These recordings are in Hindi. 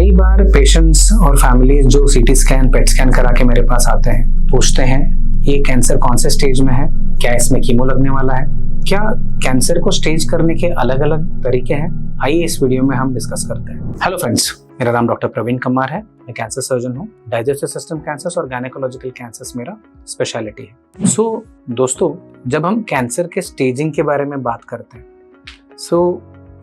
कई बार पेशेंट्स और फैमिलीज जो सीटी स्कैन पेट स्कैन करा के मेरे पास आते हैं पूछते हैं ये कैंसर कौन से स्टेज में है, क्या इसमें कीमो लगने वाला है, क्या कैंसर को स्टेज करने के अलग अलग तरीके हैं। आइए इस वीडियो में हम डिस्कस करते हैं। हेलो फ्रेंड्स, मेरा नाम डॉक्टर प्रवीण कमार है। मैं कैंसर सर्जन हूँ। डाइजेस्टिव सिस्टम कैंसर्स और गायनेकोलॉजिकल कैंसर्स मेरा स्पेशलिटी है। दोस्तों, जब हम कैंसर के स्टेजिंग के बारे में बात करते हैं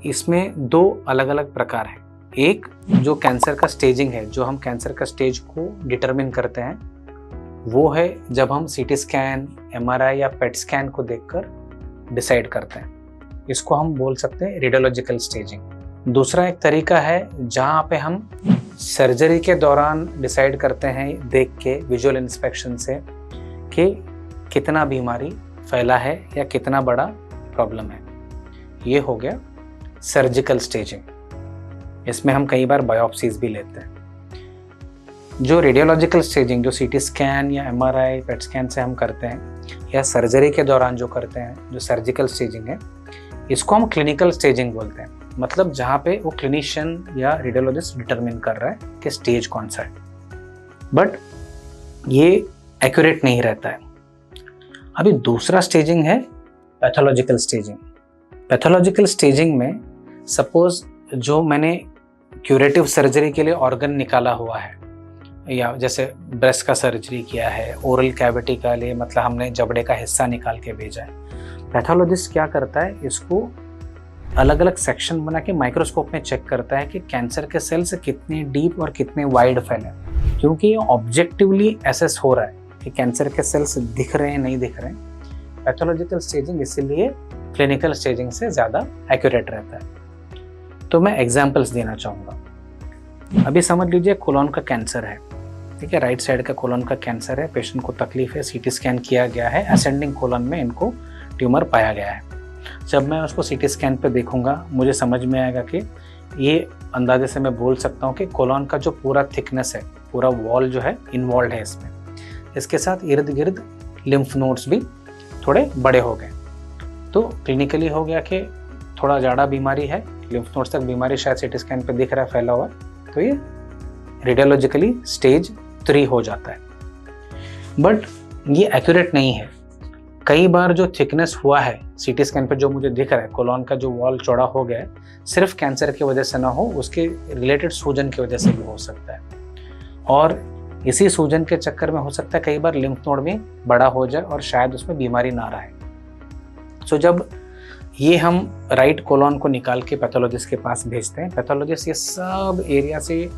इसमें दो अलग अलग प्रकार हैं। एक जो कैंसर का स्टेजिंग है, जो हम कैंसर का स्टेज को डिटरमिन करते हैं, वो है जब हम सीटी स्कैन, एमआरआई या पेट स्कैन को देखकर डिसाइड करते हैं। इसको हम बोल सकते हैं रेडियोलॉजिकल स्टेजिंग। दूसरा एक तरीका है जहाँ पे हम सर्जरी के दौरान डिसाइड करते हैं, देख के विजुअल इंस्पेक्शन से, कि कितना बीमारी फैला है या कितना बड़ा प्रॉब्लम है। ये हो गया सर्जिकल स्टेजिंग। इसमें हम कई बार बायोप्सीज भी लेते हैं। जो रेडियोलॉजिकल स्टेजिंग, जो सीटी स्कैन या एमआरआई पेट स्कैन से हम करते हैं या सर्जरी के दौरान जो करते हैं, जो सर्जिकल स्टेजिंग है, इसको हम क्लिनिकल स्टेजिंग बोलते हैं। मतलब जहाँ पे वो क्लिनिशियन या रेडियोलॉजिस्ट डिटरमिन कर रहा है कि स्टेज कौन सा है, बट ये एक्यूरेट नहीं रहता है। अभी दूसरा स्टेजिंग है पैथोलॉजिकल स्टेजिंग। पैथोलॉजिकल स्टेजिंग में सपोज जो मैंने क्यूरेटिव सर्जरी के लिए ऑर्गन निकाला हुआ है, या जैसे ब्रेस्ट का सर्जरी किया है, ओरल कैविटी का लिए मतलब हमने जबड़े का हिस्सा निकाल के भेजा है, पैथोलॉजिस्ट क्या करता है, इसको अलग अलग सेक्शन बना के माइक्रोस्कोप में चेक करता है कि कैंसर के सेल्स कितने डीप और कितने वाइड फैले, क्योंकि ये ऑब्जेक्टिवली एसेस हो रहा है कि कैंसर के सेल्स दिख रहे हैं नहीं दिख रहे हैं। पैथोलॉजिकल स्टेजिंग इसीलिए क्लिनिकल स्टेजिंग से ज़्यादा एक्यूरेट रहता है। तो मैं एग्जाम्पल्स देना चाहूँगा। अभी समझ लीजिए कोलोन का कैंसर है, ठीक है, राइट साइड का कोलोन का कैंसर है, पेशेंट को तकलीफ है, सीटी स्कैन किया गया है, असेंडिंग कोलोन में इनको ट्यूमर पाया गया है। जब मैं उसको सीटी स्कैन पे देखूंगा, मुझे समझ में आएगा कि ये अंदाजे से मैं बोल सकता हूँ कि कोलोन का जो पूरा थिकनेस है, पूरा वॉल जो है इन्वॉल्व है इसमें। इसके साथ इर्द गिर्द लिम्फ नोड्स भी थोड़े बड़े हो गए। तो क्लिनिकली हो गया कि थोड़ा ज़्यादा बीमारी है, लिम्फ नोड्स तक बीमारी शायद सीटी स्कैन पे दिख रहा है, फैला हुआ है, तो ये रेडियोलॉजिकली स्टेज 3 हो जाता है। बट ये एक्यूरेट नहीं है। कई बार जो थिकनेस हुआ है सीटी स्कैन पे, जो मुझे दिख रहा है, कोलोन का जो वॉल चौड़ा हो गया है, सिर्फ कैंसर की वजह से ना हो, उसके रिलेटेड सूजन की वजह से भी हो सकता है। और इसी सूजन के चक्कर में हो सकता है कई बार लिम्फ नोड भी बड़ा हो जाए और शायद उसमें बीमारी ना रहे। सो जब ये हम राइट कोलोन को निकाल के पैथोलॉजिस्ट के पास भेजते हैं, पैथोलॉजिस्ट ये सब एरिया से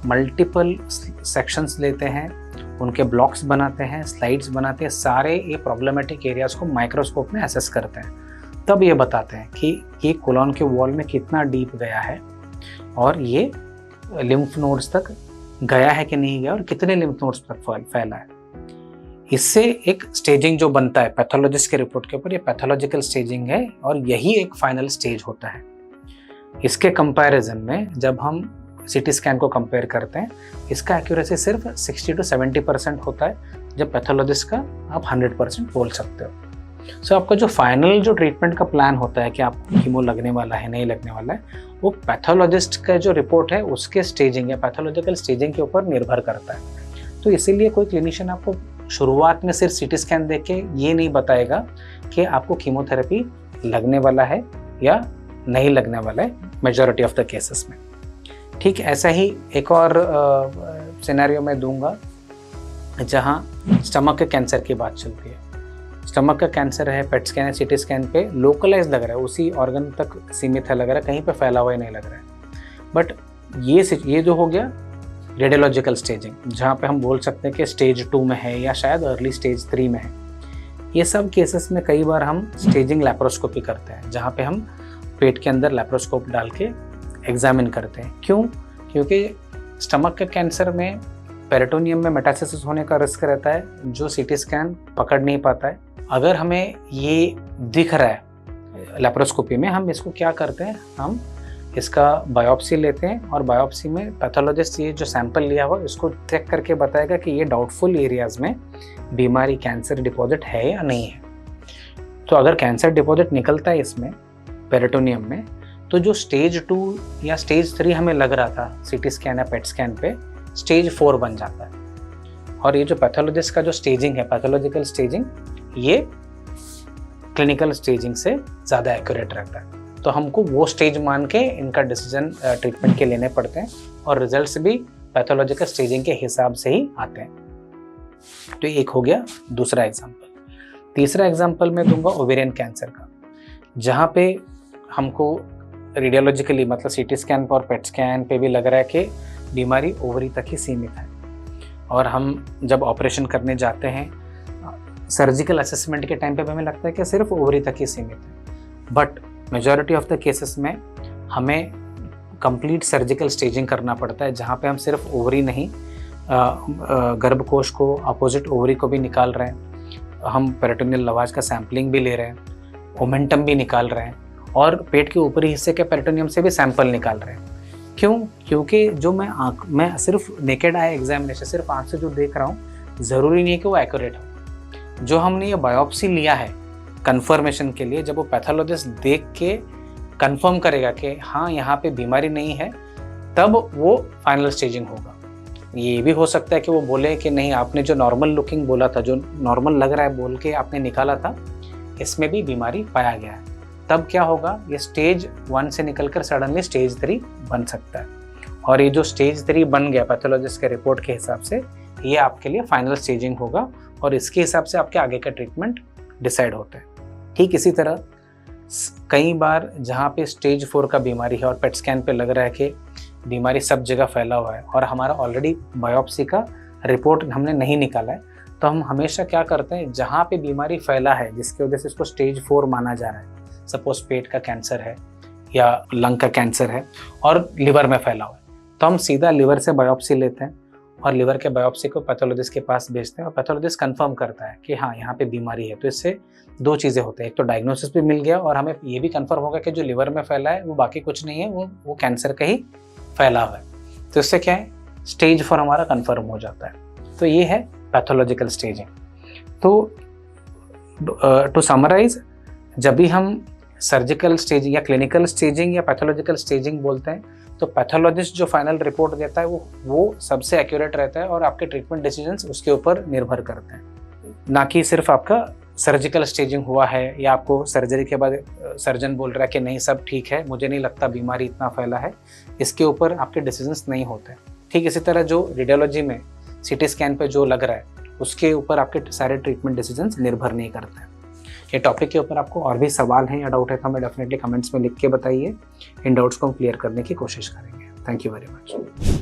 मल्टीपल सेक्शंस लेते हैं, उनके ब्लॉक्स बनाते हैं, स्लाइड्स बनाते हैं, सारे ये प्रॉब्लमेटिक एरियाज को माइक्रोस्कोप में असेस करते हैं। तब ये बताते हैं कि ये कोलोन के वॉल में कितना डीप गया है और ये लिम्फ नोड्स तक गया है कि नहीं गया और कितने लिम्फ नोड्स तक फैला है। इससे एक स्टेजिंग जो बनता है पैथोलॉजिस्ट के रिपोर्ट के ऊपर, ये पैथोलॉजिकल स्टेजिंग है और यही एक फाइनल स्टेज होता है। इसके कंपैरिजन में जब हम सीटी स्कैन को कंपेयर करते हैं, इसका एक्यूरेसी सिर्फ 60 to 70% होता है, जब पैथोलॉजिस्ट का आप 100% बोल सकते हो। सो आपका जो फाइनल जो ट्रीटमेंट का प्लान होता है कि आपको कीमो लगने वाला है नहीं लगने वाला है, वो पैथोलॉजिस्ट का जो रिपोर्ट है उसके स्टेजिंग या पैथोलॉजिकल स्टेजिंग के ऊपर निर्भर करता है। तो इसीलिए कोई क्लिनिशियन आपको शुरुआत में सिर्फ सीटी स्कैन देख के ये नहीं बताएगा कि आपको कीमोथेरेपी लगने वाला है या नहीं लगने वाला है, मेजॉरिटी ऑफ द केसेस में। ठीक ऐसा ही एक और सिनेरियो में दूंगा जहां स्टमक के कैंसर की बात चलती है। स्टमक का कैंसर है, पेट स्कैन है, सीटी स्कैन पे लोकलाइज लग रहा है, उसी ऑर्गन तक सीमित है लग रहा है, कहीं पे फैला हुआ ही नहीं लग रहा है। बट ये जो हो गया रेडियोलॉजिकल स्टेजिंग, जहाँ पे हम बोल सकते हैं कि स्टेज 2 में है या शायद अर्ली स्टेज 3 में है। ये सब केसेस में कई बार हम स्टेजिंग लैप्रोस्कोपी करते हैं, जहाँ पे हम पेट के अंदर लैप्रोस्कोप डाल के एग्जामिन करते हैं। क्यों? क्योंकि स्टमक के कैंसर में पेरिटोनियम में मेटास्टेसिस होने का रिस्क रहता है, जो सीटी स्कैन पकड़ नहीं पाता है। अगर हमें ये दिख रहा है लैप्रोस्कोपी में, हम इसको क्या करते हैं, हम इसका बायोप्सी लेते हैं और बायोप्सी में पैथोलॉजिस्ट ये जो सैंपल लिया हुआ इसको चेक करके बताएगा कि ये डाउटफुल एरियाज में बीमारी, कैंसर डिपॉजिट है या नहीं है। तो अगर कैंसर डिपॉजिट निकलता है इसमें पेरिटोनियम में, तो जो स्टेज 2 या स्टेज 3 हमें लग रहा था सीटी स्कैन या पेट स्कैन पे, स्टेज 4 बन जाता है। और ये जो पैथोलॉजिस्ट का जो स्टेजिंग है, पैथोलॉजिकल स्टेजिंग, ये क्लिनिकल स्टेजिंग से ज़्यादा एक्यूरेट रहता है। तो हमको वो स्टेज मान के इनका डिसीजन ट्रीटमेंट के लेने पड़ते हैं और रिजल्ट्स भी पैथोलॉजिकल स्टेजिंग के हिसाब से ही आते हैं। तो एक हो गया दूसरा एग्जाम्पल। तीसरा एग्जाम्पल मैं दूंगा ओवेरियन कैंसर का, जहाँ पे हमको रेडियोलॉजिकली मतलब सीटी स्कैन और पेट स्कैन पे भी लग रहा है कि बीमारी ओवरी तक ही सीमित है। और हम जब ऑपरेशन करने जाते हैं, सर्जिकल असेसमेंट के टाइम पे हमें लगता है कि सिर्फ ओवरी तक ही सीमित है, but majority of the cases में हमें कंप्लीट सर्जिकल स्टेजिंग करना पड़ता है, जहाँ पे हम सिर्फ ओवरी नहीं, गर्भकोश को, अपोजिट ओवरी को भी निकाल रहे हैं, हम पेरिटोनियल लवाज का सैम्पलिंग भी ले रहे हैं, ओमेंटम भी निकाल रहे हैं और पेट के ऊपरी हिस्से के पेरिटोनियम से भी सैंपल निकाल रहे हैं। क्यों? क्योंकि जो मैं सिर्फ नेकेड आई एग्जामिनेशन, सिर्फ आँख से जो देख रहा हूँ, ज़रूरी नहीं है कि वो एक्यूरेट हो। जो हमने ये बायोप्सी लिया है कंफर्मेशन के लिए, जब वो पैथोलॉजिस्ट देख के कंफर्म करेगा कि हाँ यहाँ पे बीमारी नहीं है, तब वो फाइनल स्टेजिंग होगा। ये भी हो सकता है कि वो बोले कि नहीं, आपने जो नॉर्मल लुकिंग बोला था, जो नॉर्मल लग रहा है बोल के आपने निकाला था, इसमें भी बीमारी पाया गया है। तब क्या होगा, ये स्टेज 1 से निकलकर सडनली स्टेज 3 बन सकता है। और ये जो स्टेज 3 बन गया पैथोलॉजिस्ट के रिपोर्ट के हिसाब से, ये आपके लिए फाइनल स्टेजिंग होगा और इसके हिसाब से आपके आगे का ट्रीटमेंट डिसाइड होता है। ठीक इसी तरह कई बार जहाँ पे स्टेज 4 का बीमारी है और पेट स्कैन पे लग रहा है कि बीमारी सब जगह फैला हुआ है और हमारा ऑलरेडी बायोप्सी का रिपोर्ट हमने नहीं निकाला है, तो हम हमेशा क्या करते हैं, जहाँ पे बीमारी फैला है जिसकी वजह से इसको स्टेज 4 माना जा रहा है, सपोज पेट का कैंसर है या लंग का कैंसर है और लिवर में फैला हुआ है, तो हम सीधा लिवर से बायोप्सी लेते हैं और लिवर के बायोप्सी को पैथोलॉजिस्ट के पास भेजते हैं और पैथोलॉजिस्ट कंफर्म करता है कि हाँ यहाँ पे बीमारी है। तो इससे दो चीज़ें होती हैं, एक तो डायग्नोसिस भी मिल गया और हमें ये भी कंफर्म होगा कि जो लिवर में फैला है वो बाकी कुछ नहीं है, वो कैंसर का ही फैला हुआ है। तो इससे क्या है, स्टेज 4 हमारा कंफर्म हो जाता है। तो ये है पैथोलॉजिकल स्टेजिंग। तो टू समराइज, जब भी हम सर्जिकल स्टेजिंग या क्लिनिकल स्टेजिंग या पैथोलॉजिकल स्टेजिंग बोलते हैं, तो पैथोलॉजिस्ट जो फाइनल रिपोर्ट देता है वो सबसे एक्यूरेट रहता है और आपके ट्रीटमेंट डिसीजंस उसके ऊपर निर्भर करते हैं, ना कि सिर्फ आपका सर्जिकल स्टेजिंग हुआ है या आपको सर्जरी के बाद सर्जन बोल रहा है कि नहीं सब ठीक है, मुझे नहीं लगता बीमारी इतना फैला है, इसके ऊपर आपके डिसीजंस नहीं होते। ठीक इसी तरह जो रेडियोलॉजी में सीटी स्कैन पे जो लग रहा है उसके ऊपर आपके सारे ट्रीटमेंट डिसीजंस निर्भर नहीं करते हैं। ये टॉपिक के ऊपर आपको और भी सवाल हैं या डाउट है तो हमें डेफिनेटली कमेंट्स में लिख के बताइए। इन डाउट्स को हम क्लियर करने की कोशिश करेंगे। Thank you very much.